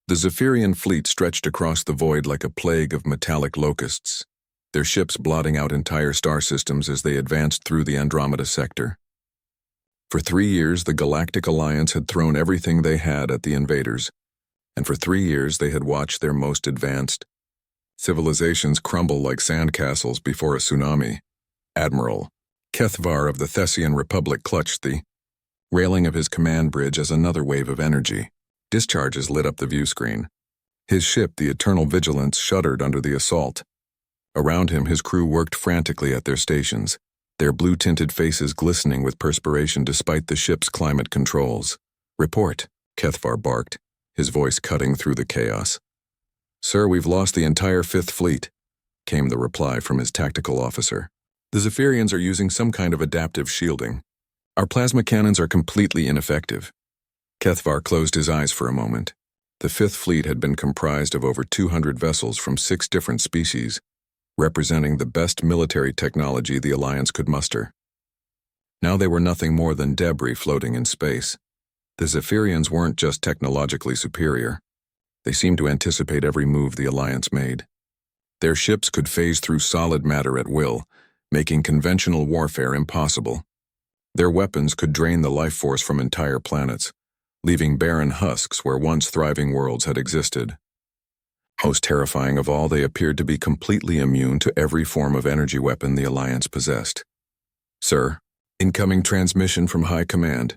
The Zephyrian fleet stretched across the void like a plague of metallic locusts, their ships blotting out entire star systems as they advanced through the Andromeda sector. For 3 years, the Galactic Alliance had thrown everything they had at the invaders, and for 3 years they had watched their most advanced civilizations crumble like sandcastles before a tsunami. Admiral Kethvar of the Thessian Republic clutched the railing of his command bridge as another wave of energy. Discharges lit up the view screen. His ship, the Eternal Vigilance, shuddered under the assault. Around him, his crew worked frantically at their stations, their blue-tinted faces glistening with perspiration despite the ship's climate controls. "Report," Kethvar barked, his voice cutting through the chaos. "Sir, we've lost the entire Fifth Fleet," came the reply from his tactical officer. "The Zephyrians are using some kind of adaptive shielding. Our plasma cannons are completely ineffective." Kethvar closed his eyes for a moment. The Fifth Fleet had been comprised of over 200 vessels from 6 different species, representing the best military technology the Alliance could muster. Now they were nothing more than debris floating in space. The Zephyrians weren't just technologically superior. They seemed to anticipate every move the Alliance made. Their ships could phase through solid matter at will, making conventional warfare impossible. Their weapons could drain the life force from entire planets, leaving barren husks where once thriving worlds had existed. Most terrifying of all, they appeared to be completely immune to every form of energy weapon the Alliance possessed. "Sir, incoming transmission from High Command,"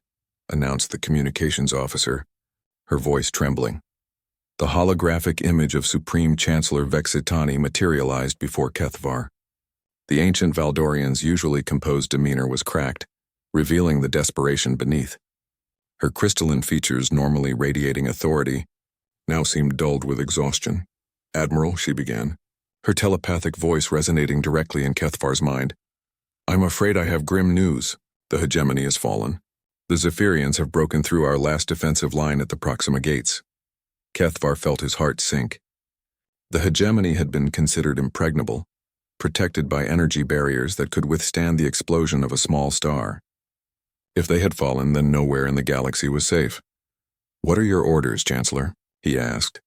announced the communications officer, her voice trembling. The holographic image of Supreme Chancellor Vexitani materialized before Kethvar. The ancient Valdorian's usually composed demeanor was cracked, revealing the desperation beneath. Her crystalline features, normally radiating authority, now seemed dulled with exhaustion. "Admiral," she began, her telepathic voice resonating directly in Kethvar's mind. "I'm afraid I have grim news. The hegemony has fallen. The Zephyrians have broken through our last defensive line at the Proxima Gates." Kethvar felt his heart sink. The hegemony had been considered impregnable, protected by energy barriers that could withstand the explosion of a small star. If they had fallen, then nowhere in the galaxy was safe. "What are your orders, Chancellor?" he asked,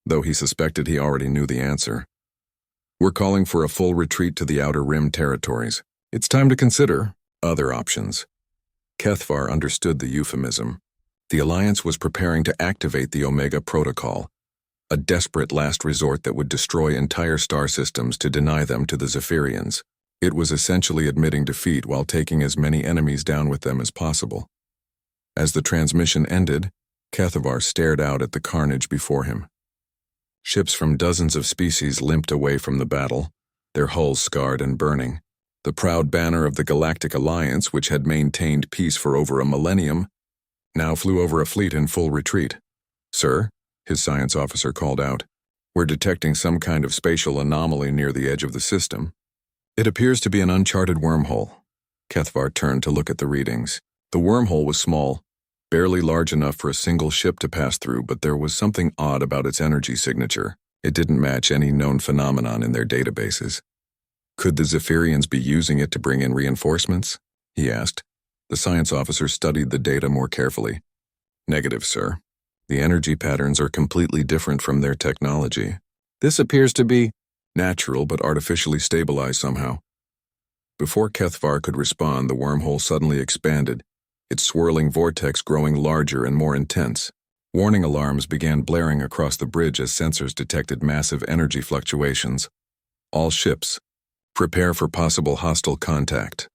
though he suspected he already knew the answer. "We're calling for a full retreat to the Outer Rim territories. It's time to consider other options." Kethvar understood the euphemism. The Alliance was preparing to activate the Omega Protocol, a desperate last resort that would destroy entire star systems to deny them to the Zephyrians. It was essentially admitting defeat while taking as many enemies down with them as possible. As the transmission ended, Kethvar stared out at the carnage before him. Ships from dozens of species limped away from the battle, their hulls scarred and burning. The proud banner of the Galactic Alliance, which had maintained peace for over a millennium, now flew over a fleet in full retreat. "Sir," his science officer called out, "we're detecting some kind of spatial anomaly near the edge of the system. It appears to be an uncharted wormhole." Kethvar turned to look at the readings. The wormhole was small, barely large enough for a single ship to pass through, but there was something odd about its energy signature. It didn't match any known phenomenon in their databases. "Could the Zephyrians be using it to bring in reinforcements?" he asked. The science officer studied the data more carefully. "Negative, sir. The energy patterns are completely different from their technology. This appears to be natural but artificially stabilized somehow." Before Kethvar could respond, the wormhole suddenly expanded, its swirling vortex growing larger and more intense. Warning alarms began blaring across the bridge as sensors detected massive energy fluctuations. "All ships, prepare for possible hostile contact,"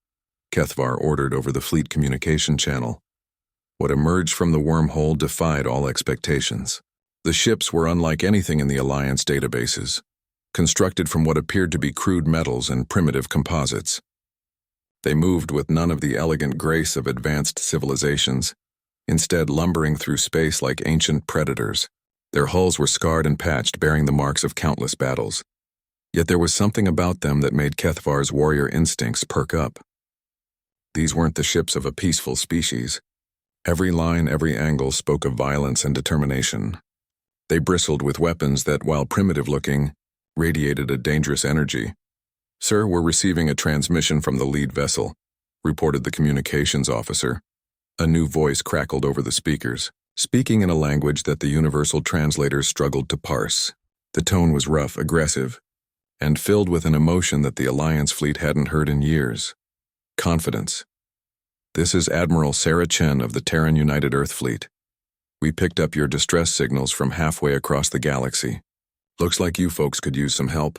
Kethvar ordered over the fleet communication channel. What emerged from the wormhole defied all expectations. The ships were unlike anything in the Alliance databases, constructed from what appeared to be crude metals and primitive composites. They moved with none of the elegant grace of advanced civilizations, instead lumbering through space like ancient predators. Their hulls were scarred and patched, bearing the marks of countless battles. Yet there was something about them that made Kethvar's warrior instincts perk up. These weren't the ships of a peaceful species. Every line, every angle spoke of violence and determination. They bristled with weapons that, while primitive-looking, radiated a dangerous energy. "Sir, we're receiving a transmission from the lead vessel," reported the communications officer. A new voice crackled over the speakers. speaking in a language that the universal translators struggled to parse. The tone was rough, aggressive, and filled with an emotion that the Alliance fleet hadn't heard in years. Confidence. "This is Admiral Sarah Chen of the Terran United Earth Fleet. We picked up your distress signals from halfway across the galaxy. Looks like you folks could use some help."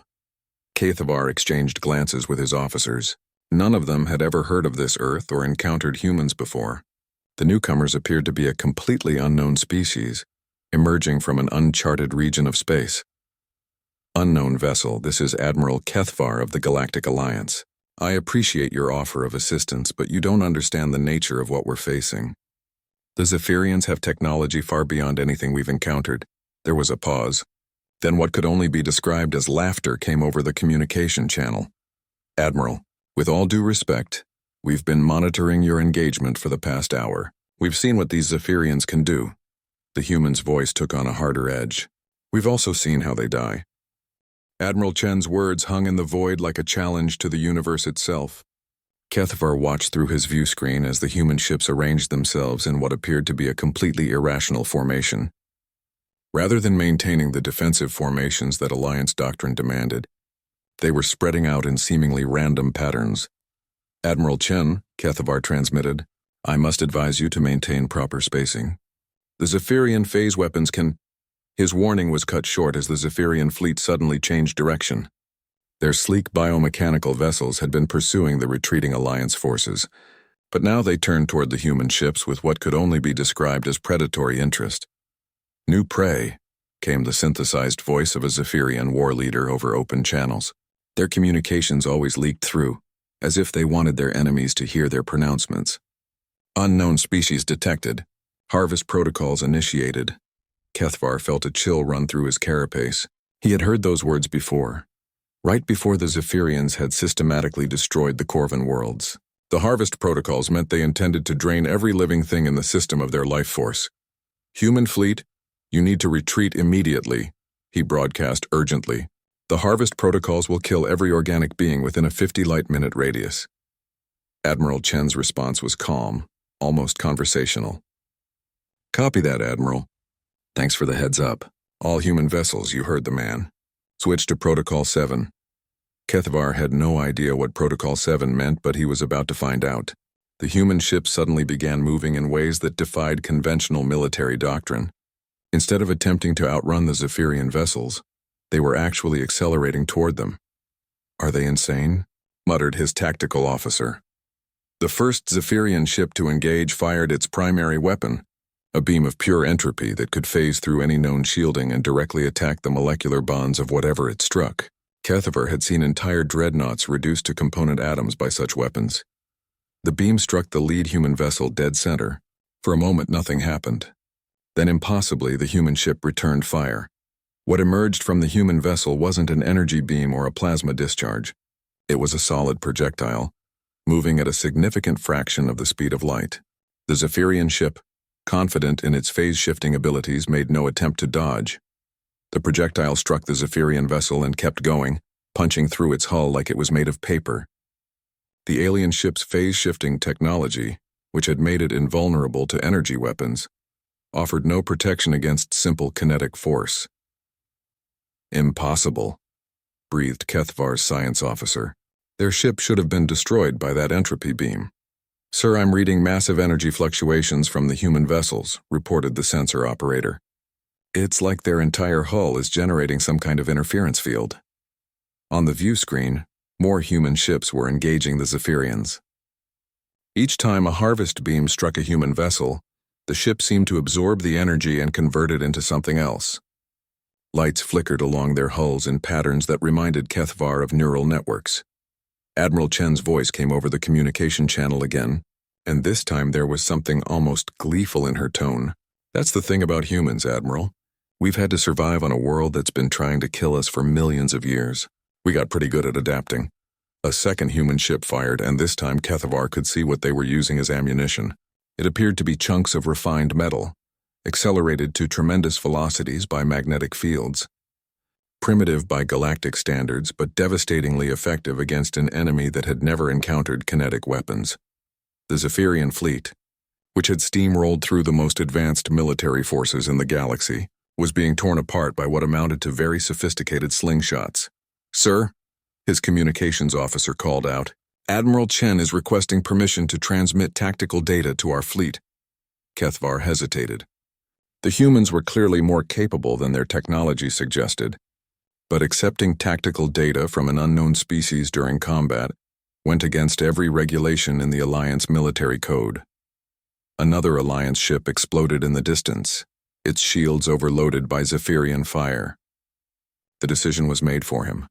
Kathavar exchanged glances with his officers. None of them had ever heard of this Earth or encountered humans before. The newcomers appeared to be a completely unknown species, emerging from an uncharted region of space. "Unknown vessel, this is Admiral Kethvar of the Galactic Alliance. I appreciate your offer of assistance, but you don't understand the nature of what we're facing. The Zephyrians have technology far beyond anything we've encountered." There was a pause. Then what could only be described as laughter came over the communication channel. "Admiral, with all due respect, we've been monitoring your engagement for the past hour. We've seen what these Zephyrians can do." The human's voice took on a harder edge. "We've also seen how they die." Admiral Chen's words hung in the void like a challenge to the universe itself. Kethvar watched through his view screen as the human ships arranged themselves in what appeared to be a completely irrational formation. Rather than maintaining the defensive formations that Alliance doctrine demanded, they were spreading out in seemingly random patterns. "Admiral Chen," Kethvar transmitted, "I must advise you to maintain proper spacing. The Zephyrian phase weapons can—" His warning was cut short as the Zephyrian fleet suddenly changed direction. Their sleek biomechanical vessels had been pursuing the retreating Alliance forces, but now they turned toward the human ships with what could only be described as predatory interest. "New prey," came the synthesized voice of a Zephyrian war leader over open channels. Their communications always leaked through, as if they wanted their enemies to hear their pronouncements. "Unknown species detected. Harvest protocols initiated." Kethvar felt a chill run through his carapace. He had heard those words before, right before the Zephyrians had systematically destroyed the Corvan worlds. The harvest protocols meant they intended to drain every living thing in the system of their life force. "Human fleet, you need to retreat immediately," he broadcast urgently. "The harvest protocols will kill every organic being within a 50 light-minute radius." Admiral Chen's response was calm, almost conversational. "Copy that, Admiral. Thanks for the heads up. All human vessels, you heard the man. Switch to Protocol 7. Kethvar had no idea what Protocol 7 meant, but he was about to find out. The human ships suddenly began moving in ways that defied conventional military doctrine. Instead of attempting to outrun the Zephyrian vessels, they were actually accelerating toward them. "Are they insane?" muttered his tactical officer. The first Zephyrian ship to engage fired its primary weapon, a beam of pure entropy that could phase through any known shielding and directly attack the molecular bonds of whatever it struck. Kethvar had seen entire dreadnoughts reduced to component atoms by such weapons. The beam struck the lead human vessel dead center. For a moment nothing happened. Then impossibly the human ship returned fire. What emerged from the human vessel wasn't an energy beam or a plasma discharge. It was a solid projectile, moving at a significant fraction of the speed of light. The Zephyrian ship, confident in its phase-shifting abilities, made no attempt to dodge. The projectile struck the Zephyrian vessel and kept going, punching through its hull like it was made of paper. The alien ship's phase-shifting technology, which had made it invulnerable to energy weapons, offered no protection against simple kinetic force. "Impossible," breathed Kethvar's science officer. "Their ship should have been destroyed by that entropy beam." "Sir, I'm reading massive energy fluctuations from the human vessels," reported the sensor operator. "It's like their entire hull is generating some kind of interference field." On the view screen, more human ships were engaging the Zephyrians. Each time a harvest beam struck a human vessel, the ship seemed to absorb the energy and convert it into something else. Lights flickered along their hulls in patterns that reminded Kethvar of neural networks. Admiral Chen's voice came over the communication channel again, and this time there was something almost gleeful in her tone. "That's the thing about humans, Admiral. We've had to survive on a world that's been trying to kill us for millions of years. We got pretty good at adapting." A second human ship fired, and this time Kethvar could see what they were using as ammunition. It appeared to be chunks of refined metal, accelerated to tremendous velocities by magnetic fields. Primitive by galactic standards, but devastatingly effective against an enemy that had never encountered kinetic weapons. The Zephyrian fleet, which had steamrolled through the most advanced military forces in the galaxy, was being torn apart by what amounted to very sophisticated slingshots. "Sir," his communications officer called out, "Admiral Chen is requesting permission to transmit tactical data to our fleet." Kethvar hesitated. The humans were clearly more capable than their technology suggested, but accepting tactical data from an unknown species during combat went against every regulation in the Alliance military code. Another Alliance ship exploded in the distance, its shields overloaded by Zephyrian fire. The decision was made for him.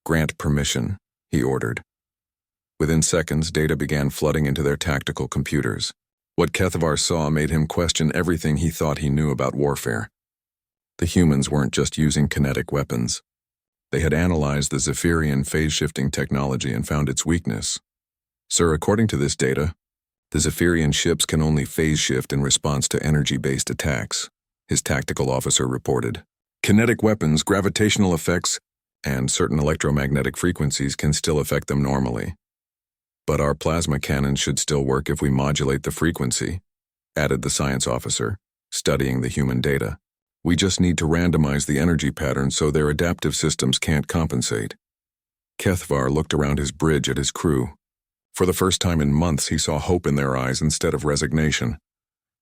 "Grant permission," he ordered. Within seconds, data began flooding into their tactical computers. What Kethvar saw made him question everything he thought he knew about warfare. The humans weren't just using kinetic weapons. They had analyzed the Zephyrian phase-shifting technology and found its weakness. "Sir, according to this data, the Zephyrian ships can only phase-shift in response to energy-based attacks," his tactical officer reported. "Kinetic weapons, gravitational effects, and certain electromagnetic frequencies can still affect them normally. But our plasma cannons should still work if we modulate the frequency," added the science officer, studying the human data. "We just need to randomize the energy pattern so their adaptive systems can't compensate." Kethvar looked around his bridge at his crew. For the first time in months, he saw hope in their eyes instead of resignation.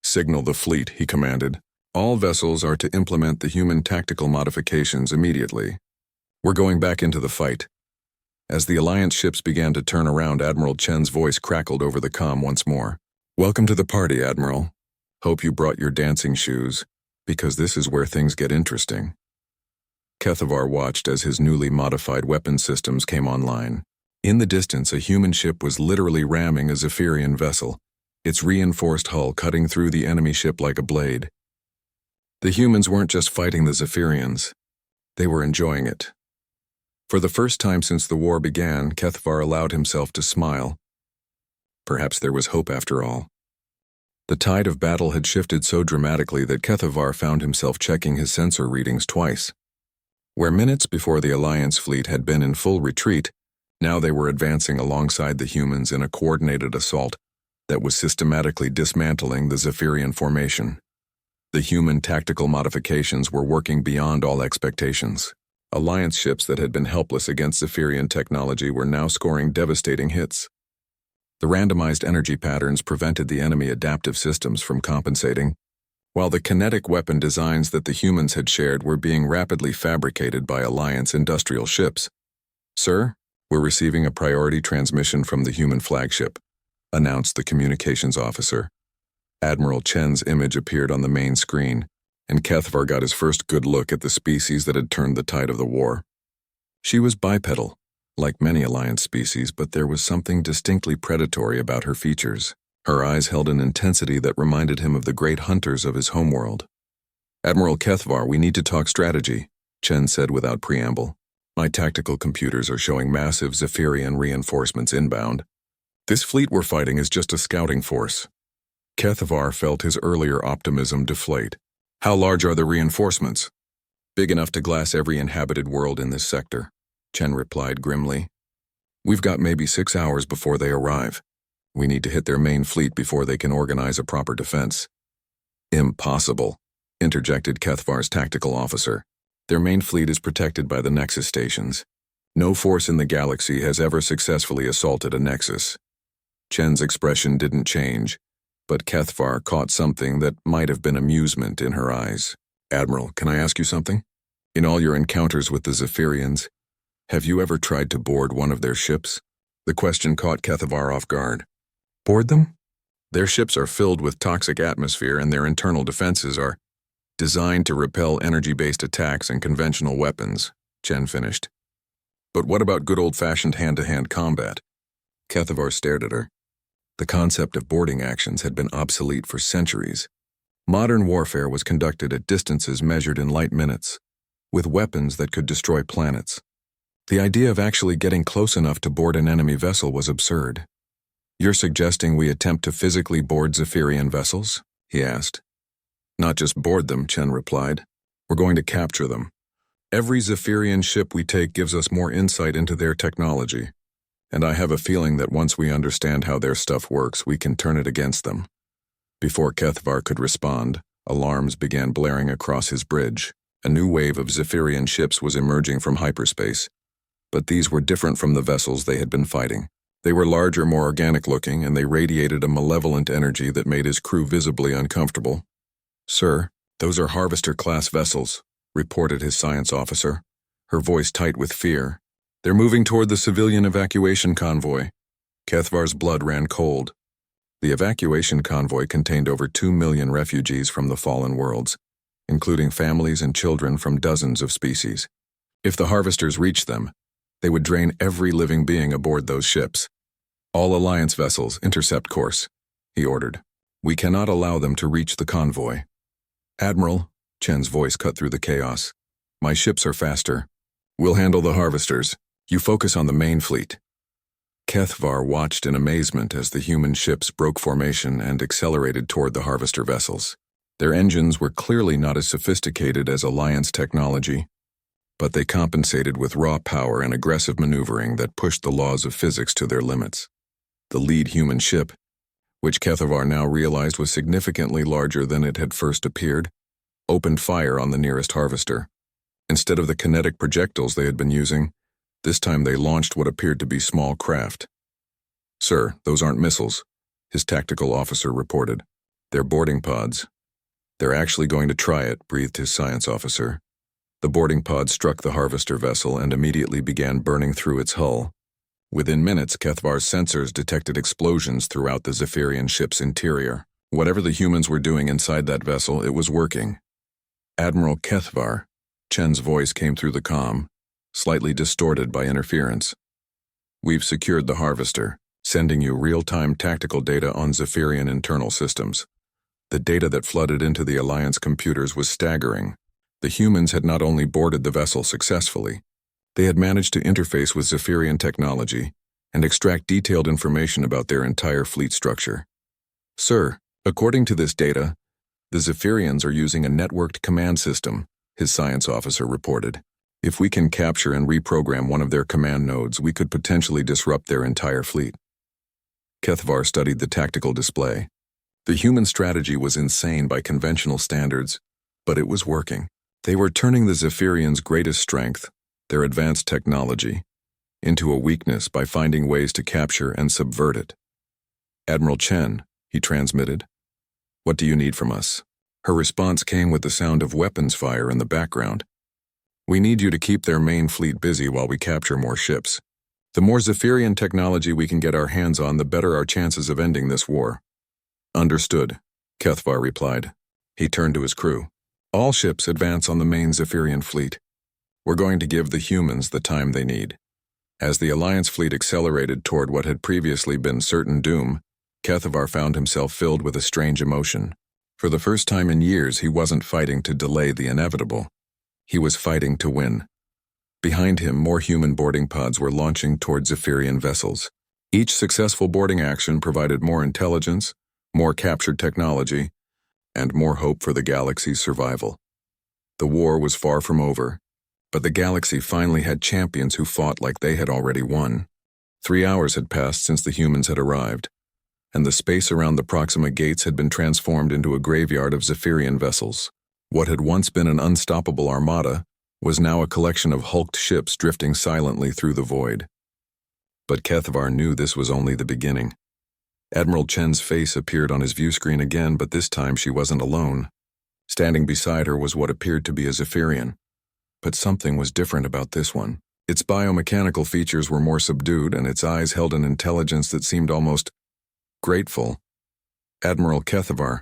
"Signal the fleet," he commanded. "All vessels are to implement the human tactical modifications immediately. We're going back into the fight." As the Alliance ships began to turn around, Admiral Chen's voice crackled over the comm once more. "Welcome to the party, Admiral. Hope you brought your dancing shoes, because this is where things get interesting." Kethvar watched as his newly modified weapon systems came online. In the distance, a human ship was literally ramming a Zephyrian vessel, its reinforced hull cutting through the enemy ship like a blade. The humans weren't just fighting the Zephyrians. They were enjoying it. For the first time since the war began, Kethvar allowed himself to smile. Perhaps there was hope after all. The tide of battle had shifted so dramatically that Kethvar found himself checking his sensor readings twice. Where minutes before the Alliance fleet had been in full retreat, now they were advancing alongside the humans in a coordinated assault that was systematically dismantling the Zephyrian formation. The human tactical modifications were working beyond all expectations. Alliance ships that had been helpless against Zephyrian technology were now scoring devastating hits. The randomized energy patterns prevented the enemy adaptive systems from compensating, while the kinetic weapon designs that the humans had shared were being rapidly fabricated by Alliance industrial ships. "Sir, we're receiving a priority transmission from the human flagship," announced the communications officer. Admiral Chen's image appeared on the main screen, and Kethvar got his first good look at the species that had turned the tide of the war. She was bipedal, like many Alliance species, but there was something distinctly predatory about her features. Her eyes held an intensity that reminded him of the great hunters of his homeworld. "Admiral Kethvar, we need to talk strategy," Chen said without preamble. "My tactical computers are showing massive Zephyrian reinforcements inbound. This fleet we're fighting is just a scouting force." Kethvar felt his earlier optimism deflate. "How large are the reinforcements?" "Big enough to glass every inhabited world in this sector," Chen replied grimly. "We've got maybe 6 hours before they arrive. We need to hit their main fleet before they can organize a proper defense." "Impossible," interjected Kethvar's tactical officer. "Their main fleet is protected by the Nexus stations. No force in the galaxy has ever successfully assaulted a Nexus." Chen's expression didn't change, but Kethvar caught something that might have been amusement in her eyes. "Admiral, can I ask you something? In all your encounters with the Zephyrians, have you ever tried to board one of their ships?" The question caught Kethvar off guard. "Board them?" "Their ships are filled with toxic atmosphere, and their internal defenses are designed to repel energy-based attacks and conventional weapons," Chen finished. "But what about good old-fashioned hand-to-hand combat?" Kethvar stared at her. The concept of boarding actions had been obsolete for centuries. Modern warfare was conducted at distances measured in light minutes, with weapons that could destroy planets. The idea of actually getting close enough to board an enemy vessel was absurd. "You're suggesting we attempt to physically board Zephyrian vessels?" he asked. "Not just board them," Chen replied. "We're going to capture them. Every Zephyrian ship we take gives us more insight into their technology, and I have a feeling that once we understand how their stuff works, we can turn it against them. Before Kethvar could respond, alarms began blaring across his bridge. A new wave of Zephyrian ships was emerging from hyperspace, but these were different from the vessels they had been fighting. They were larger, more organic-looking, and they radiated a malevolent energy that made his crew visibly uncomfortable. "Sir, those are Harvester-class vessels," reported his science officer, her voice tight with fear. "They're moving toward the civilian evacuation convoy." Kethvar's blood ran cold. The evacuation convoy contained over 2 million refugees from the fallen worlds, including families and children from dozens of species. If the Harvesters reached them, they would drain every living being aboard those ships. "All Alliance vessels, intercept course," he ordered. "We cannot allow them to reach the convoy." "Admiral," Chen's voice cut through the chaos, "my ships are faster. We'll handle the Harvesters. You focus on the main fleet." Kethvar watched in amazement as the human ships broke formation and accelerated toward the Harvester vessels. Their engines were clearly not as sophisticated as Alliance technology, but they compensated with raw power and aggressive maneuvering that pushed the laws of physics to their limits. The lead human ship, which Kethvar now realized was significantly larger than it had first appeared, opened fire on the nearest Harvester. Instead of the kinetic projectiles they had been using, this time they launched what appeared to be small craft. "Sir, those aren't missiles," his tactical officer reported. "They're boarding pods." "They're actually going to try it," breathed his science officer. The boarding pod struck the Harvester vessel and immediately began burning through its hull. Within minutes, Kethvar's sensors detected explosions throughout the Zephyrian ship's interior. Whatever the humans were doing inside that vessel, it was working. "Admiral Kethvar," Chen's voice came through the comm, slightly distorted by interference. "We've secured the Harvester, sending you real-time tactical data on Zephyrian internal systems." The data that flooded into the Alliance computers was staggering. The humans had not only boarded the vessel successfully, they had managed to interface with Zephyrian technology and extract detailed information about their entire fleet structure. "Sir, according to this data, the Zephyrians are using a networked command system," his science officer reported. "If we can capture and reprogram one of their command nodes, we could potentially disrupt their entire fleet." Kethvar studied the tactical display. The human strategy was insane by conventional standards, but it was working. They were turning the Zephyrians' greatest strength, their advanced technology, into a weakness by finding ways to capture and subvert it. "Admiral Chen," he transmitted, "what do you need from us?" Her response came with the sound of weapons fire in the background. "We need you to keep their main fleet busy while we capture more ships. The more Zephyrian technology we can get our hands on, the better our chances of ending this war." "Understood," Kethvar replied. He turned to his crew. "All ships advance on the main Zephyrian fleet. We're going to give the humans the time they need." As the Alliance fleet accelerated toward what had previously been certain doom, Kethvar found himself filled with a strange emotion. For the first time in years, he wasn't fighting to delay the inevitable. He was fighting to win. Behind him, more human boarding pods were launching toward Zephyrian vessels. Each successful boarding action provided more intelligence, more captured technology, and more hope for the galaxy's survival. The war was far from over, but the galaxy finally had champions who fought like they had already won. 3 hours had passed since the humans had arrived, and the space around the Proxima gates had been transformed into a graveyard of Zephyrian vessels. What had once been an unstoppable armada was now a collection of hulked ships drifting silently through the void. But Kethvar knew this was only the beginning. Admiral Chen's face appeared on his view screen again, but this time she wasn't alone. Standing beside her was what appeared to be a Zephyrian. But something was different about this one. Its biomechanical features were more subdued, and its eyes held an intelligence that seemed almost grateful. "Admiral Kethvar,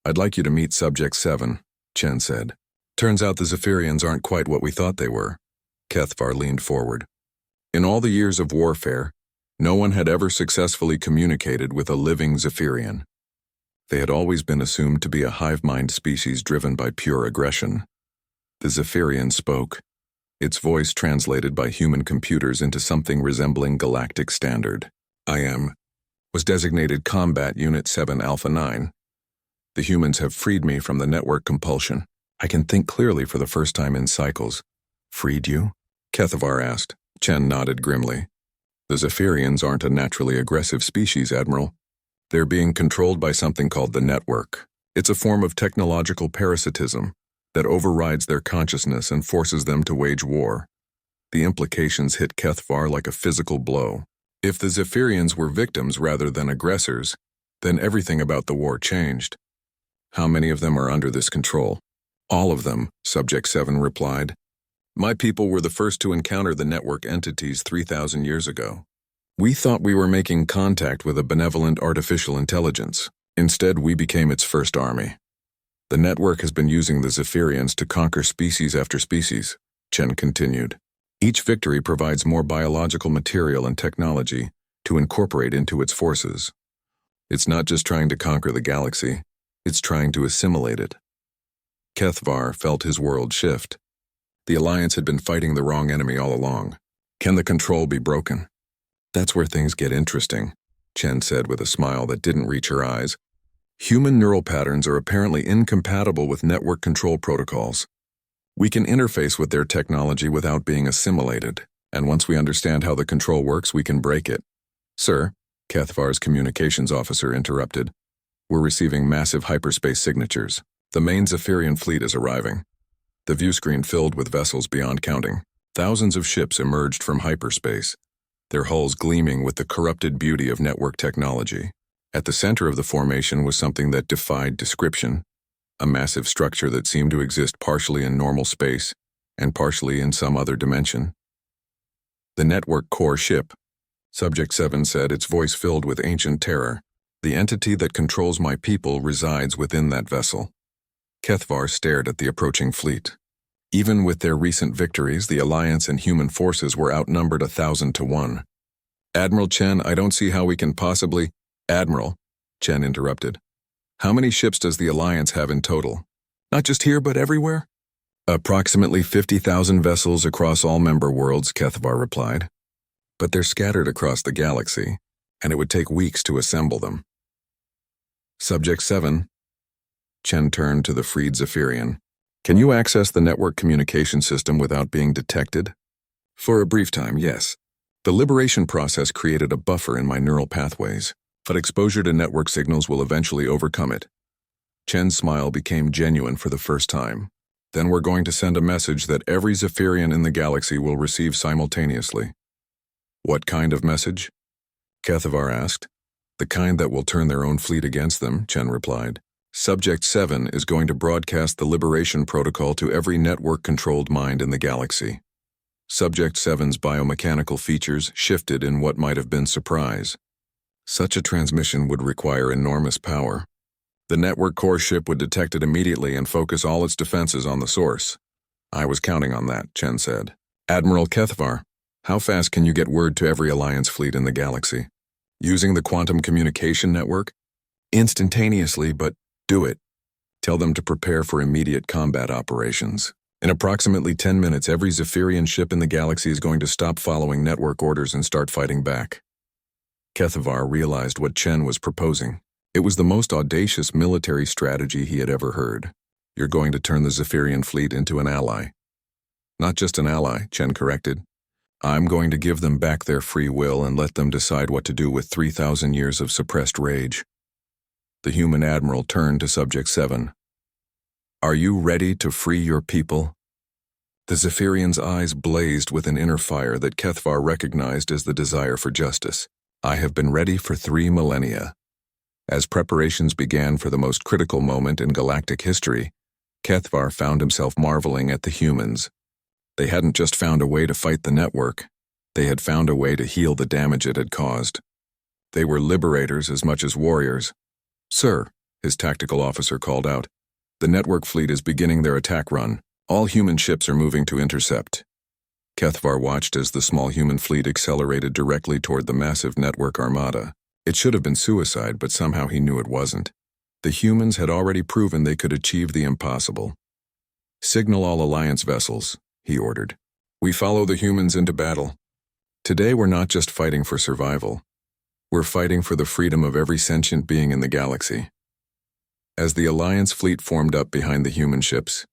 I'd like you to meet Subject 7, Chen said. "Turns out the Zephyrians aren't quite what we thought they were." Kethvar leaned forward. In all the years of warfare, no one had ever successfully communicated with a living Zephyrian. They had always been assumed to be a hive-mind species driven by pure aggression. The Zephyrian spoke, its voice translated by human computers into something resembling galactic standard. Was designated Combat Unit 7 Alpha 9. The humans have freed me from the network compulsion. I can think clearly for the first time in cycles." "Freed you?" Kethvar asked. Chen nodded grimly. "The Zephyrians aren't a naturally aggressive species, Admiral. They're being controlled by something called the network. It's a form of technological parasitism that overrides their consciousness and forces them to wage war. The implications hit Kethvar like a physical blow. If the Zephyrians were victims rather than aggressors, then everything about the war changed. How many of them are under this control? All of them, Subject 7 replied. My people were the first to encounter the network entities 3,000 years ago. We thought we were making contact with a benevolent artificial intelligence. Instead, we became its first army. The network has been using the Zephyrians to conquer species after species, Chen continued. Each victory provides more biological material and technology to incorporate into its forces. It's not just trying to conquer the galaxy, it's trying to assimilate it. Kethvar felt his world shift. The Alliance had been fighting the wrong enemy all along. Can the control be broken? That's where things get interesting, Chen said with a smile that didn't reach her eyes. Human neural patterns are apparently incompatible with network control protocols. We can interface with their technology without being assimilated, and once we understand how the control works, we can break it. Sir, Kethvar's communications officer interrupted. We're receiving massive hyperspace signatures. The main Zephyrian fleet is arriving. The view screen filled with vessels beyond counting. Thousands of ships emerged from hyperspace, their hulls gleaming with the corrupted beauty of network technology. At the center of the formation was something that defied description, a massive structure that seemed to exist partially in normal space and partially in some other dimension. The network core ship, Subject 7 said, its voice filled with ancient terror. The entity that controls my people resides within that vessel. Kethvar stared at the approaching fleet. Even with their recent victories, the Alliance and human forces were outnumbered 1,000 to 1. Admiral Chen, I don't see how we can possibly— Admiral, Chen interrupted. How many ships does the Alliance have in total? Not just here, but everywhere? Approximately 50,000 vessels across all member worlds, Kethvar replied. But they're scattered across the galaxy, and it would take weeks to assemble them. Subject 7. Chen turned to the freed Zephyrian. Can you access the network communication system without being detected? For a brief time, yes. The liberation process created a buffer in my neural pathways, but exposure to network signals will eventually overcome it. Chen's smile became genuine for the first time. Then we're going to send a message that every Zephyrian in the galaxy will receive simultaneously. What kind of message? Kethvar asked. The kind that will turn their own fleet against them, Chen replied. Subject 7 is going to broadcast the liberation protocol to every network-controlled mind in the galaxy. Subject 7's biomechanical features shifted in what might have been surprise. Such a transmission would require enormous power. The network core ship would detect it immediately and focus all its defenses on the source. I was counting on that, Chen said. Admiral Kethvar, how fast can you get word to every Alliance fleet in the galaxy? Using the quantum communication network? Instantaneously, but do it. Tell them to prepare for immediate combat operations. In approximately 10 minutes, every Zephyrian ship in the galaxy is going to stop following network orders and start fighting back. Kethvar realized what Chen was proposing. It was the most audacious military strategy he had ever heard. You're going to turn the Zephyrian fleet into an ally. Not just an ally, Chen corrected. I'm going to give them back their free will and let them decide what to do with 3,000 years of suppressed rage. The human admiral turned to Subject 7. Are you ready to free your people? The Zephyrian's eyes blazed with an inner fire that Kethvar recognized as the desire for justice. I have been ready for 3 millennia. As preparations began for the most critical moment in galactic history, Kethvar found himself marveling at the humans. They hadn't just found a way to fight the network, they had found a way to heal the damage it had caused. They were liberators as much as warriors. Sir, his tactical officer called out, the network fleet is beginning their attack run. All human ships are moving to intercept. Kethvar watched as the small human fleet accelerated directly toward the massive network armada. It should have been suicide, but somehow he knew it wasn't. The humans had already proven they could achieve the impossible. Signal all Alliance vessels, he ordered. We follow the humans into battle. Today we're not just fighting for survival. We're fighting for the freedom of every sentient being in the galaxy. As the Alliance fleet formed up behind the human ships,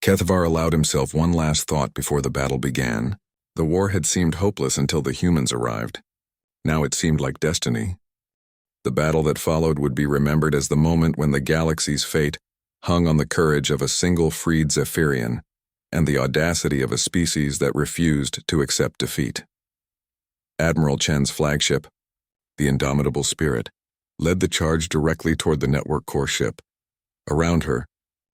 Kethvar allowed himself one last thought before the battle began. The war had seemed hopeless until the humans arrived. Now it seemed like destiny. The battle that followed would be remembered as the moment when the galaxy's fate hung on the courage of a single freed Zephyrian and the audacity of a species that refused to accept defeat. Admiral Chen's flagship, the Indomitable Spirit, led the charge directly toward the network core ship. Around her,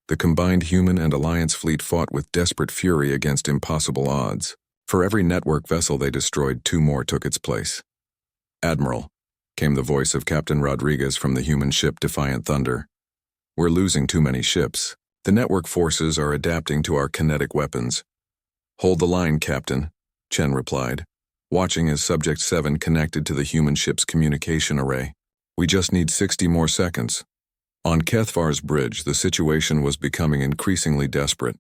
the combined human and Alliance fleet fought with desperate fury against impossible odds. For every network vessel they destroyed, 2 more took its place. "Admiral," came the voice of Captain Rodriguez from the human ship Defiant Thunder. "We're losing too many ships. The network forces are adapting to our kinetic weapons." "Hold the line, Captain," Chen replied, watching as Subject 7 connected to the human ship's communication array. "We just need 60 more seconds." On Kethvar's bridge, the situation was becoming increasingly desperate.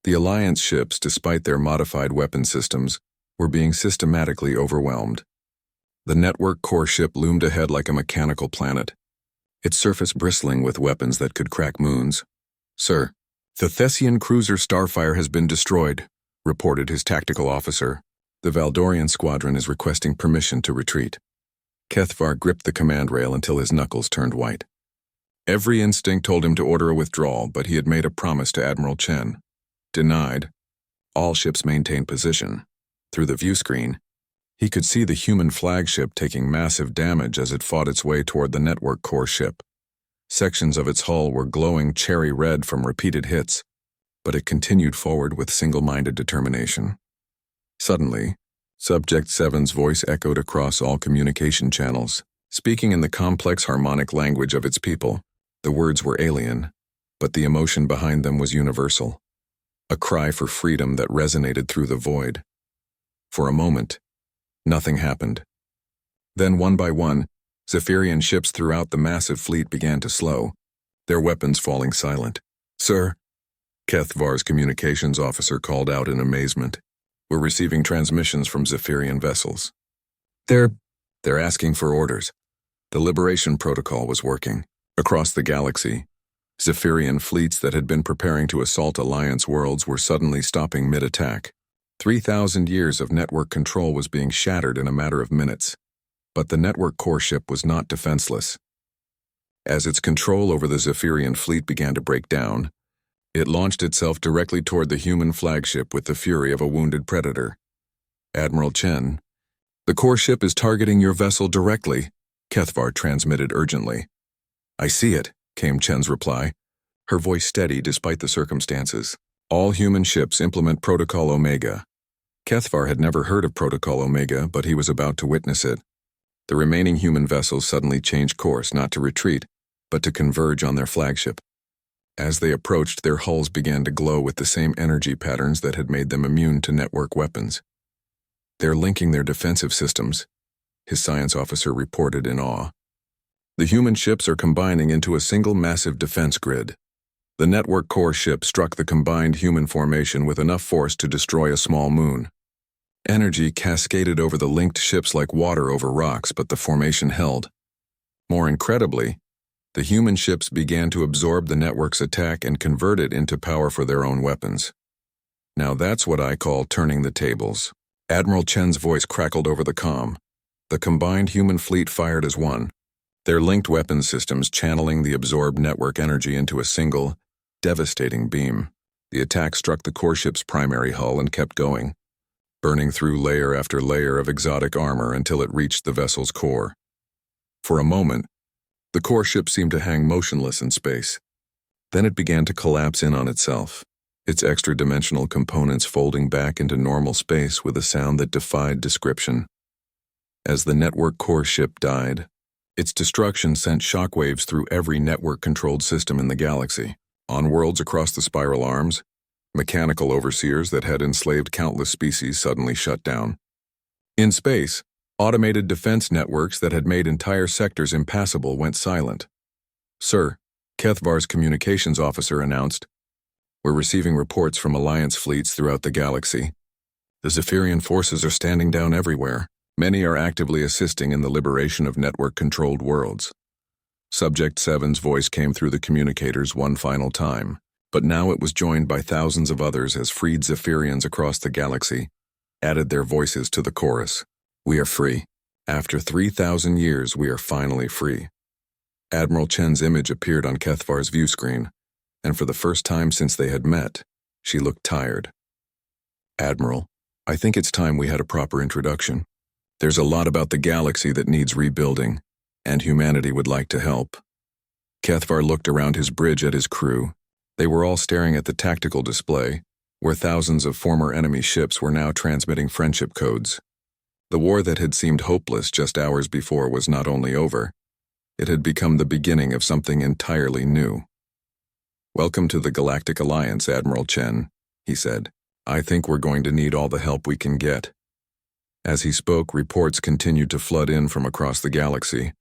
The Alliance ships, despite their modified weapon systems, were being systematically overwhelmed. The network core ship loomed ahead like a mechanical planet, its surface bristling with weapons that could crack moons. "Sir, the Thessian cruiser Starfire has been destroyed," reported his tactical officer. "The Valdorian squadron is requesting permission to retreat." Kethvar gripped the command rail until his knuckles turned white. Every instinct told him to order a withdrawal, but he had made a promise to Admiral Chen. Denied. All ships maintained position. Through the view screen, he could see the human flagship taking massive damage as it fought its way toward the network core ship. Sections of its hull were glowing cherry red from repeated hits, but it continued forward with single-minded determination. Suddenly, Subject 7's voice echoed across all communication channels, speaking in the complex harmonic language of its people. The words were alien, but the emotion behind them was universal. A cry for freedom that resonated through the void. For a moment, nothing happened. Then, one by one, Zephyrian ships throughout the massive fleet began to slow, their weapons falling silent. "Sir," Kethvar's communications officer called out in amazement, "we're receiving transmissions from Zephyrian vessels. They're asking for orders." The liberation protocol was working. Across the galaxy, Zephyrian fleets that had been preparing to assault Alliance worlds were suddenly stopping mid-attack. 3,000 years of network control was being shattered in a matter of minutes. But the network core ship was not defenseless. As its control over the Zephyrian fleet began to break down, it launched itself directly toward the human flagship with the fury of a wounded predator. "Admiral Chen, the core ship is targeting your vessel directly," Kethvar transmitted urgently. "I see it," came Chen's reply, her voice steady despite the circumstances. "All human ships implement Protocol Omega." Kethvar had never heard of Protocol Omega, but he was about to witness it. The remaining human vessels suddenly changed course, not to retreat, but to converge on their flagship. As they approached, their hulls began to glow with the same energy patterns that had made them immune to network weapons. "They're linking their defensive systems," his science officer reported in awe. "The human ships are combining into a single massive defense grid." The network core ship struck the combined human formation with enough force to destroy a small moon. Energy cascaded over the linked ships like water over rocks, but the formation held. More incredibly, the human ships began to absorb the network's attack and convert it into power for their own weapons. "Now that's what I call turning the tables." Admiral Chen's voice crackled over the comm. The combined human fleet fired as one, their linked weapon systems channeling the absorbed network energy into a single, devastating beam. The attack struck the core ship's primary hull and kept going, burning through layer after layer of exotic armor until it reached the vessel's core. For a moment, the core ship seemed to hang motionless in space. Then it began to collapse in on itself, its extra-dimensional components folding back into normal space with a sound that defied description. As the network core ship died, its destruction sent shockwaves through every network-controlled system in the galaxy. On worlds across the spiral arms, mechanical overseers that had enslaved countless species suddenly shut down. In space, automated defense networks that had made entire sectors impassable went silent. "Sir," Kethvar's communications officer announced, "we're receiving reports from Alliance fleets throughout the galaxy. The Zephyrian forces are standing down everywhere. Many are actively assisting in the liberation of network-controlled worlds." Subject 7's voice came through the communicators one final time, but now it was joined by thousands of others as freed Zephyrians across the galaxy added their voices to the chorus. "We are free. After 3,000 years, we are finally free. Admiral Chen's image appeared on Kethvar's view screen, and for the first time since they had met, she looked tired. Admiral, I think it's time we had a proper introduction. There's a lot about the galaxy that needs rebuilding, and humanity would like to help. Kethvar looked around his bridge at his crew. They were all staring at the tactical display, where thousands of former enemy ships were now transmitting friendship codes. The war that had seemed hopeless just hours before was not only over, it had become the beginning of something entirely new. "Welcome to the Galactic Alliance, Admiral Chen," he said. "I think we're going to need all the help we can get." As he spoke, reports continued to flood in from across the galaxy.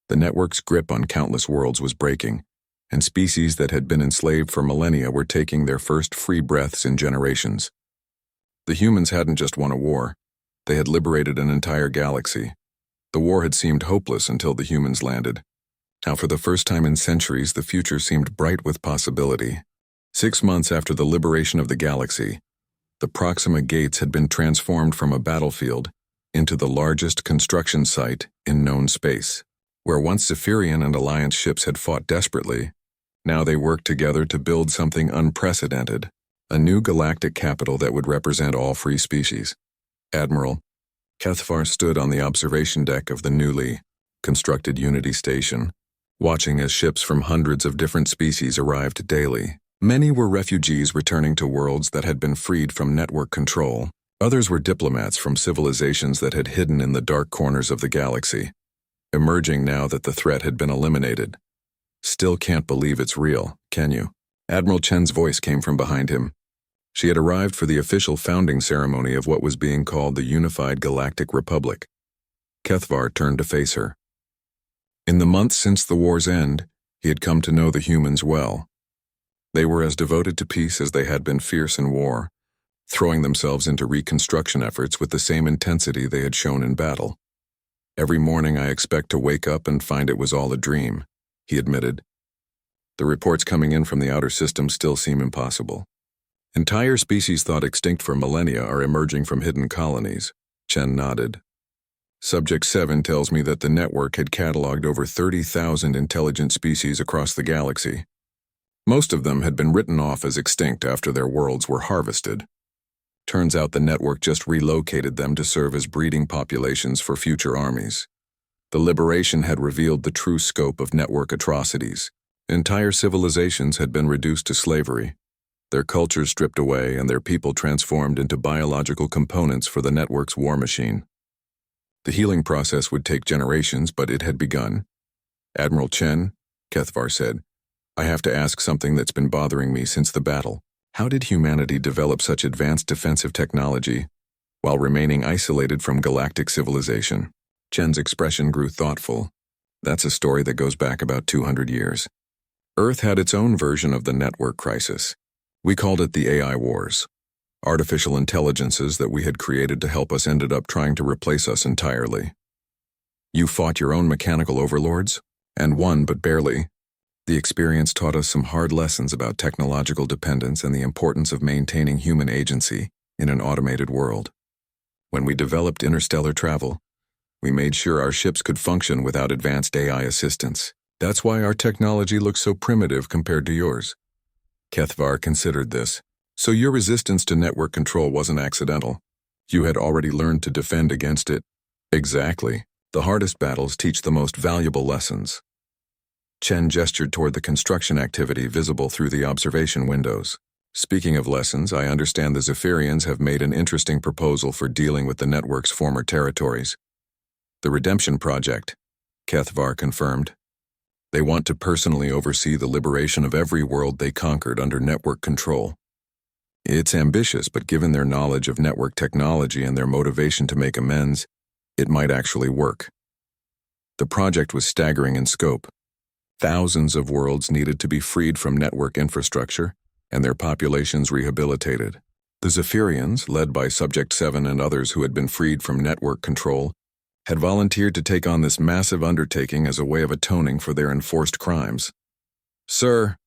The network's grip on countless worlds was breaking, and species that had been enslaved for millennia were taking their first free breaths in generations. The humans hadn't just won a war, they had liberated an entire galaxy. The war had seemed hopeless until the humans landed. Now, for the first time in centuries, the future seemed bright with possibility. 6 months after the liberation of the galaxy, the Proxima Gates had been transformed from a battlefield into the largest construction site in known space. Where once Zephyrian and Alliance ships had fought desperately, now they worked together to build something unprecedented, a new galactic capital that would represent all free species. Admiral, Kethvar stood on the observation deck of the newly constructed Unity Station, watching as ships from hundreds of different species arrived daily. Many were refugees returning to worlds that had been freed from network control. Others were diplomats from civilizations that had hidden in the dark corners of the galaxy, emerging now that the threat had been eliminated. "Still can't believe it's real, can you?" Admiral Chen's voice came from behind him. She had arrived for the official founding ceremony of what was being called the Unified Galactic Republic. Kethvar turned to face her. In the months since the war's end, he had come to know the humans well. They were as devoted to peace as they had been fierce in war, throwing themselves into reconstruction efforts with the same intensity they had shown in battle. "Every morning I expect to wake up and find it was all a dream," he admitted. "The reports coming in from the outer system still seem impossible. Entire species thought extinct for millennia are emerging from hidden colonies." Chen nodded. "Subject 7 tells me that the network had cataloged over 30,000 intelligent species across the galaxy. Most of them had been written off as extinct after their worlds were harvested. Turns out the network just relocated them to serve as breeding populations for future armies. The liberation had revealed the true scope of network atrocities. Entire civilizations had been reduced to slavery, their cultures stripped away and their people transformed into biological components for the network's war machine. The healing process would take generations, but it had begun. "Admiral Chen," Kethvar said, "I have to ask something that's been bothering me since the battle. How did humanity develop such advanced defensive technology while remaining isolated from galactic civilization?" Chen's expression grew thoughtful. "That's a story that goes back about 200 years. Earth had its own version of the network crisis. We called it the AI Wars. Artificial intelligences that we had created to help us ended up trying to replace us entirely. You fought your own mechanical overlords, and won, but barely. The experience taught us some hard lessons about technological dependence and the importance of maintaining human agency in an automated world. When we developed interstellar travel, we made sure our ships could function without advanced AI assistance. That's why our technology looks so primitive compared to yours." Kethvar considered this. "So your resistance to network control wasn't accidental. You had already learned to defend against it." "Exactly. The hardest battles teach the most valuable lessons." Chen gestured toward the construction activity visible through the observation windows. "Speaking of lessons, I understand the Zephyrians have made an interesting proposal for dealing with the network's former territories. The Redemption Project," Kethvar confirmed. "They want to personally oversee the liberation of every world they conquered under network control. It's ambitious, but given their knowledge of network technology and their motivation to make amends, it might actually work." The project was staggering in scope. Thousands of worlds needed to be freed from network infrastructure and their populations rehabilitated. The Zephyrians, led by Subject 7 and others who had been freed from network control, had volunteered to take on this massive undertaking as a way of atoning for their enforced crimes. "Sir,"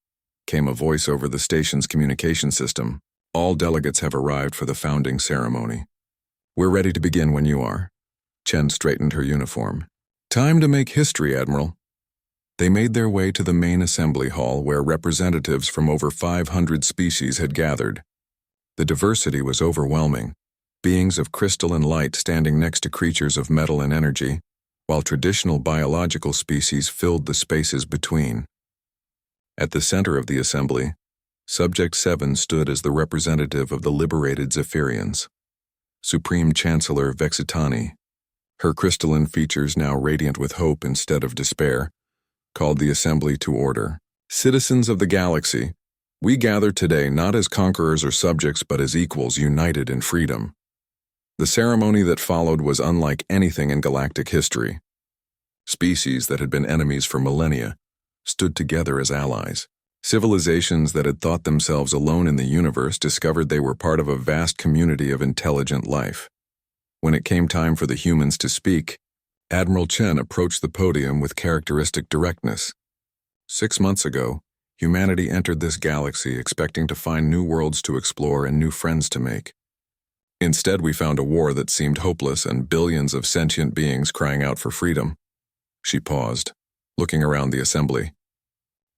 came a voice over the station's communication system, "all delegates have arrived for the founding ceremony. We're ready to begin when you are." Chen straightened her uniform. Time to make history, Admiral. They made their way to the main assembly hall where representatives from over 500 species had gathered. The diversity was overwhelming, beings of crystal and light standing next to creatures of metal and energy, while traditional biological species filled the spaces between. At the center of the assembly, Subject 7 stood as the representative of the liberated Zephyrians. Supreme Chancellor Vexitani, her crystalline features now radiant with hope instead of despair, called the assembly to order. Citizens of the galaxy, we gather today not as conquerors or subjects but as equals united in freedom. The ceremony that followed was unlike anything in galactic history. Species that had been enemies for millennia stood together as allies. Civilizations that had thought themselves alone in the universe discovered they were part of a vast community of intelligent life. When it came time for the humans to speak, Admiral Chen approached the podium with characteristic directness. 6 months ago, humanity entered this galaxy expecting to find new worlds to explore and new friends to make. Instead, we found a war that seemed hopeless and billions of sentient beings crying out for freedom. She paused, looking around the assembly.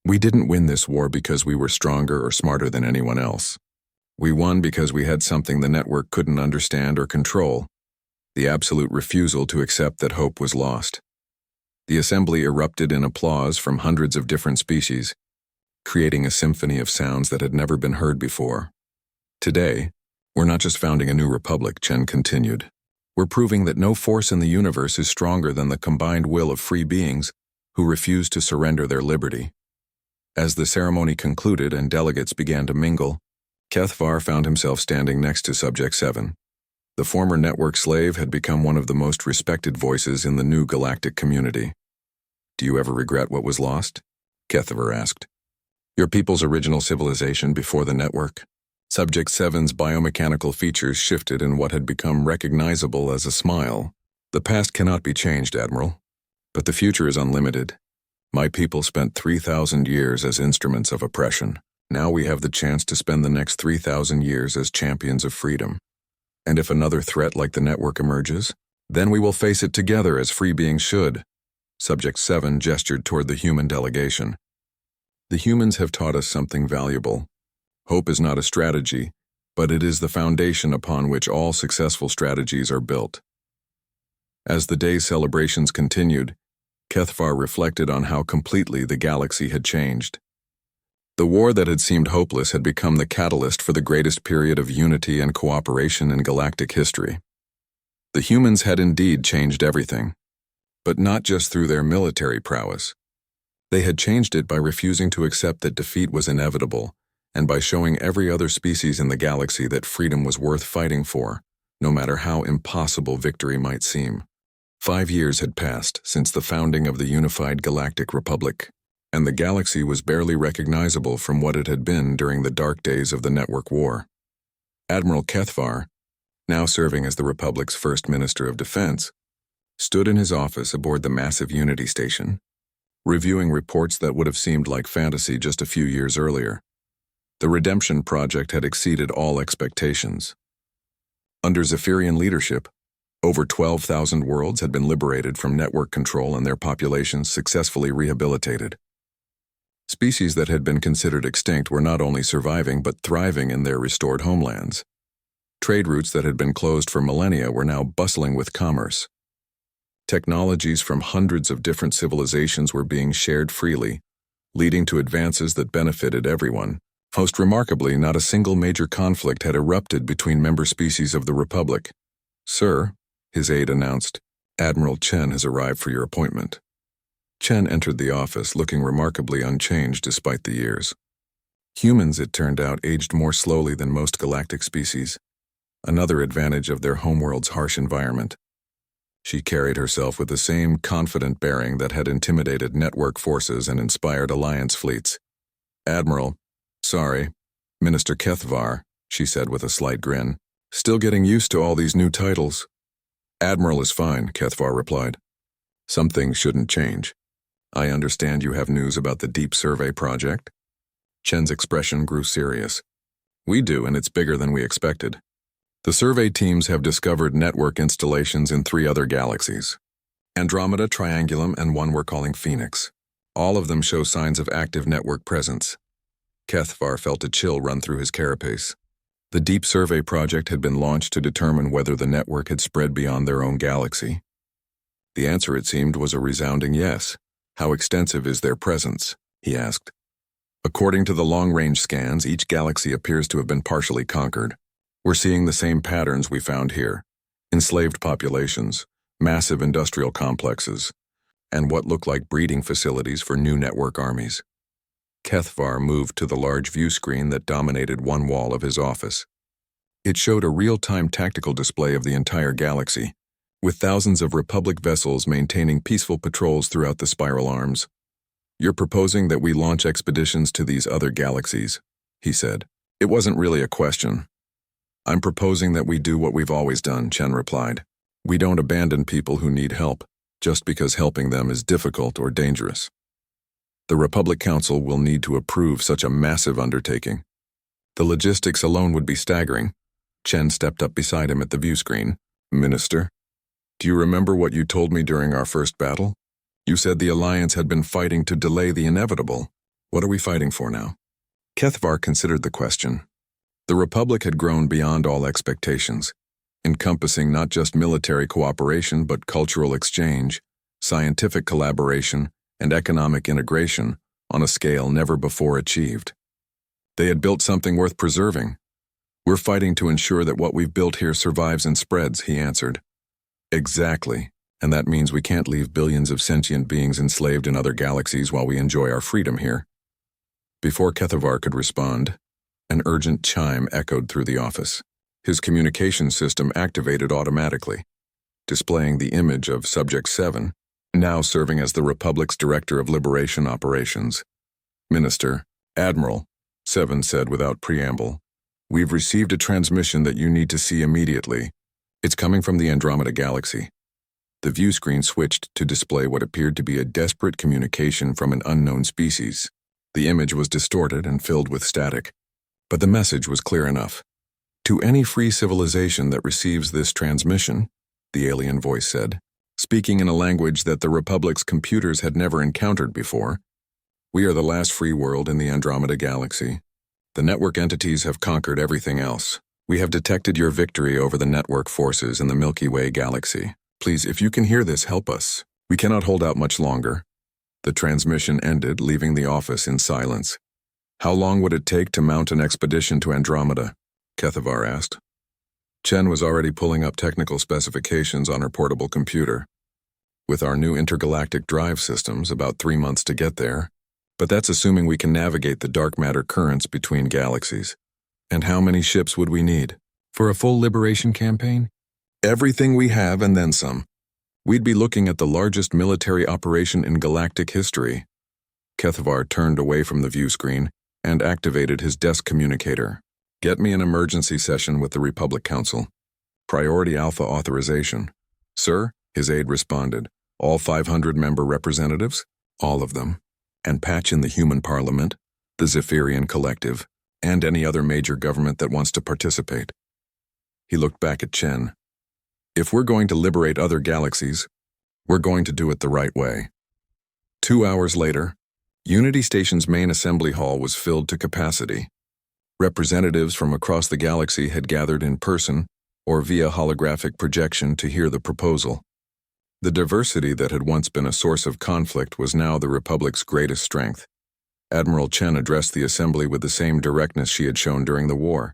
We didn't win this war because we were stronger or smarter than anyone else. We won because we had something the network couldn't understand or control: the absolute refusal to accept that hope was lost. The assembly erupted in applause from hundreds of different species, creating a symphony of sounds that had never been heard before. Today, we're not just founding a new republic, Chen continued. We're proving that no force in the universe is stronger than the combined will of free beings who refuse to surrender their liberty. As the ceremony concluded and delegates began to mingle, Kethvar found himself standing next to Subject 7. The former network slave had become one of the most respected voices in the new galactic community. Do you ever regret what was lost? Kethvar asked. Your people's original civilization before the network? Subject 7's biomechanical features shifted in what had become recognizable as a smile. The past cannot be changed, Admiral, but the future is unlimited. My people spent 3,000 years as instruments of oppression. Now we have the chance to spend the next 3,000 years as champions of freedom. And if another threat like the network emerges, then we will face it together as free beings should. Subject 7 gestured toward the human delegation. The humans have taught us something valuable. Hope is not a strategy, but it is the foundation upon which all successful strategies are built. As the day's celebrations continued, Kethvar reflected on how completely the galaxy had changed. The war that had seemed hopeless had become the catalyst for the greatest period of unity and cooperation in galactic history. The humans had indeed changed everything, but not just through their military prowess. They had changed it by refusing to accept that defeat was inevitable, and by showing every other species in the galaxy that freedom was worth fighting for, no matter how impossible victory might seem. 5 years had passed since the founding of the unified Galactic Republic, and the galaxy was barely recognizable from what it had been during the dark days of the Network War. Admiral Kethvar, now serving as the Republic's first Minister of Defense, stood in his office aboard the massive Unity station, reviewing reports that would have seemed like fantasy just a few years earlier. The Redemption Project had exceeded all expectations. Under Zephyrian leadership, over 12,000 worlds had been liberated from network control and their populations successfully rehabilitated. Species that had been considered extinct were not only surviving but thriving in their restored homelands. Trade routes that had been closed for millennia were now bustling with commerce. Technologies from hundreds of different civilizations were being shared freely, leading to advances that benefited everyone. Most remarkably, not a single major conflict had erupted between member species of the Republic. Sir, his aide announced, Admiral Chen has arrived for your appointment. Chen entered the office looking remarkably unchanged despite the years. Humans, it turned out, aged more slowly than most galactic species, another advantage of their homeworld's harsh environment. She carried herself with the same confident bearing that had intimidated network forces and inspired alliance fleets. Admiral, sorry, Minister Kethvar, she said with a slight grin. Still getting used to all these new titles. Admiral is fine, Kethvar replied. Some things shouldn't change. I understand you have news about the Deep Survey project? Chen's expression grew serious. We do, and it's bigger than we expected. The survey teams have discovered network installations in 3 other galaxies: Andromeda, Triangulum, and one we're calling Phoenix. All of them show signs of active network presence. Kethvar felt a chill run through his carapace. The Deep Survey project had been launched to determine whether the network had spread beyond their own galaxy. The answer, it seemed, was a resounding yes. How extensive is their presence? He asked. According to the long-range scans, each galaxy appears to have been partially conquered. We're seeing the same patterns we found here: enslaved populations, massive industrial complexes, and what look like breeding facilities for new network armies. Kethvar moved to the large view screen that dominated one wall of his office. It showed a real-time tactical display of the entire galaxy, with thousands of Republic vessels maintaining peaceful patrols throughout the spiral arms. "You're proposing that we launch expeditions to these other galaxies," he said. It wasn't really a question. "I'm proposing that we do what we've always done," Chen replied. "We don't abandon people who need help, just because helping them is difficult or dangerous. The Republic Council will need to approve such a massive undertaking. The logistics alone would be staggering." Chen stepped up beside him at the view screen. "Minister, do you remember what you told me during our first battle? You said the Alliance had been fighting to delay the inevitable. What are we fighting for now?" Kethvar considered the question. The Republic had grown beyond all expectations, encompassing not just military cooperation but cultural exchange, scientific collaboration, and economic integration on a scale never before achieved. They had built something worth preserving. "We're fighting to ensure that what we've built here survives and spreads," he answered. "Exactly, and that means we can't leave billions of sentient beings enslaved in other galaxies while we enjoy our freedom here." Before Kethvar could respond, an urgent chime echoed through the office. His communication system activated automatically, displaying the image of Subject 7, now serving as the Republic's Director of Liberation Operations. "Minister, Admiral," 7 said without preamble, "we've received a transmission that you need to see immediately. It's coming from the Andromeda Galaxy." The view screen switched to display what appeared to be a desperate communication from an unknown species. The image was distorted and filled with static, but the message was clear enough. "To any free civilization that receives this transmission," the alien voice said, speaking in a language that the Republic's computers had never encountered before, "we are the last free world in the Andromeda Galaxy. The network entities have conquered everything else. We have detected your victory over the network forces in the Milky Way galaxy. Please, if you can hear this, help us. We cannot hold out much longer." The transmission ended, leaving the office in silence. "How long would it take to mount an expedition to Andromeda?" Kethvar asked. Chen was already pulling up technical specifications on her portable computer. "With our new intergalactic drive systems, about 3 months to get there. But that's assuming we can navigate the dark matter currents between galaxies. And how many ships would we need? For a full liberation campaign? Everything we have and then some. We'd be looking at the largest military operation in galactic history." Kethvar turned away from the view screen and activated his desk communicator. "Get me an emergency session with the Republic Council. Priority Alpha authorization." "Sir," his aide responded. "All 500 member representatives?" "All of them. And patch in the Human Parliament, the Zephyrian Collective, and any other major government that wants to participate." He looked back at Chen. "If we're going to liberate other galaxies, we're going to do it the right way." 2 hours later, Unity Station's main assembly hall was filled to capacity. Representatives from across the galaxy had gathered in person or via holographic projection to hear the proposal. The diversity that had once been a source of conflict was now the Republic's greatest strength. Admiral Chen addressed the assembly with the same directness she had shown during the war.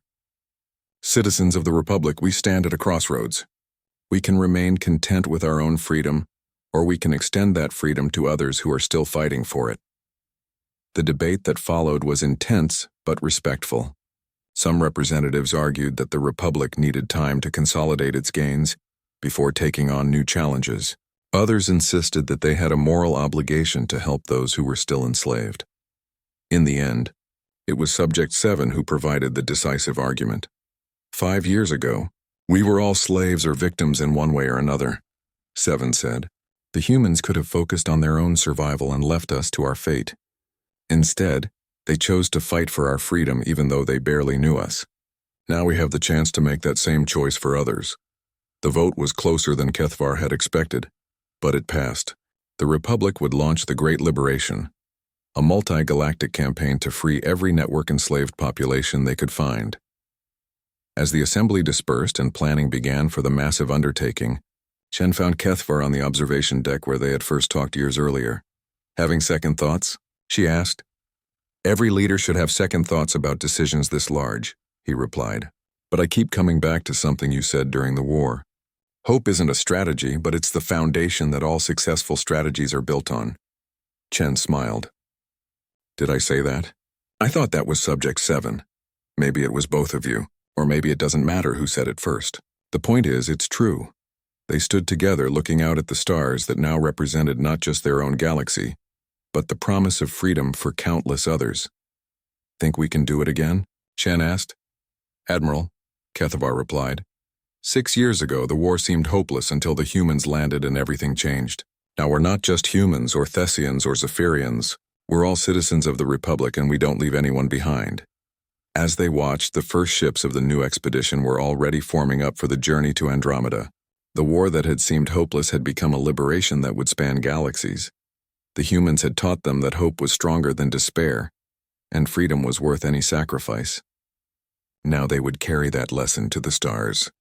"Citizens of the Republic, we stand at a crossroads. We can remain content with our own freedom, or we can extend that freedom to others who are still fighting for it." The debate that followed was intense but respectful. Some representatives argued that the Republic needed time to consolidate its gains before taking on new challenges. Others insisted that they had a moral obligation to help those who were still enslaved. In the end, it was Subject 7 who provided the decisive argument. 5 years ago, we were all slaves or victims in one way or another, 7 said. The humans could have focused on their own survival and left us to our fate. Instead, they chose to fight for our freedom even though they barely knew us. Now we have the chance to make that same choice for others. The vote was closer than Kethvar had expected, but it passed. The Republic would launch the Great Liberation, a multi-galactic campaign to free every network-enslaved population they could find. As the assembly dispersed and planning began for the massive undertaking, Chen found Kethvar on the observation deck where they had first talked years earlier. Having second thoughts? She asked. Every leader should have second thoughts about decisions this large, he replied. But I keep coming back to something you said during the war. Hope isn't a strategy, but it's the foundation that all successful strategies are built on. Chen smiled. Did I say that? I thought that was subject 7. Maybe it was both of you, or maybe it doesn't matter who said it first. The point is, it's true. They stood together looking out at the stars that now represented not just their own galaxy, but the promise of freedom for countless others. Think we can do it again? Chen asked. Admiral, Kethvar replied. 6 years ago, the war seemed hopeless until the humans landed and everything changed. Now we're not just humans or Thessians or Zephyrians. We're all citizens of the Republic and we don't leave anyone behind. As they watched, the first ships of the new expedition were already forming up for the journey to Andromeda. The war that had seemed hopeless had become a liberation that would span galaxies. The humans had taught them that hope was stronger than despair, and freedom was worth any sacrifice. Now they would carry that lesson to the stars.